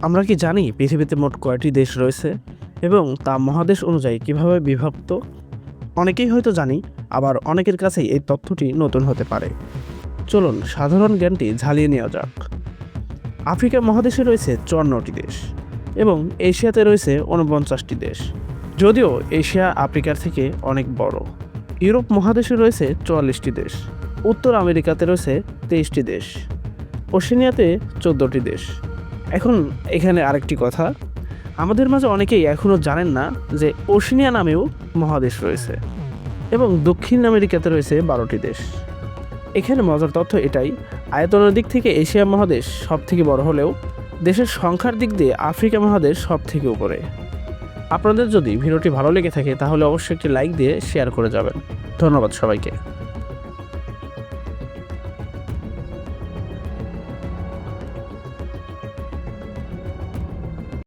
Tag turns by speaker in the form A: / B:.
A: আমরা কি জানি পৃথিবীতে মোট কয়টি দেশ রয়েছে এবং তা মহাদেশ অনুযায়ী কিভাবে বিভক্ত? অনেকেই হয়তো জানি, আবার অনেকের কাছেই এই তথ্যটি নতুন হতে পারে। চলুন সাধারণ জ্ঞানটি ঝালিয়ে নেওয়া যাক। আফ্রিকা মহাদেশে রয়েছে 54টি দেশ এবং এশিয়াতে রয়েছে 49টি দেশ, যদিও এশিয়া আফ্রিকার থেকে অনেক বড়। ইউরোপ মহাদেশে রয়েছে 44টি দেশ, উত্তর আমেরিকাতে রয়েছে 23টি দেশ, ওশেনিয়াতে 14টি দেশ। এখন এখানে আরেকটি কথা, আমাদের মাঝে অনেকেই এখনও জানেন না যে ওশেনিয়া নামেও মহাদেশ রয়েছে এবং দক্ষিণ আমেরিকাতে রয়েছে 12টি দেশ। এখানে মজার তথ্য এটাই, আয়তনের দিক থেকে এশিয়া মহাদেশ সব থেকে বড় হলেও দেশের সংখ্যার দিক দিয়ে আফ্রিকা মহাদেশ সব থেকে উপরে। আপনাদের যদি ভিডিওটি ভালো লেগে থাকে তাহলে অবশ্যই একটি লাইক দিয়ে শেয়ার করে যাবেন। ধন্যবাদ সবাইকে।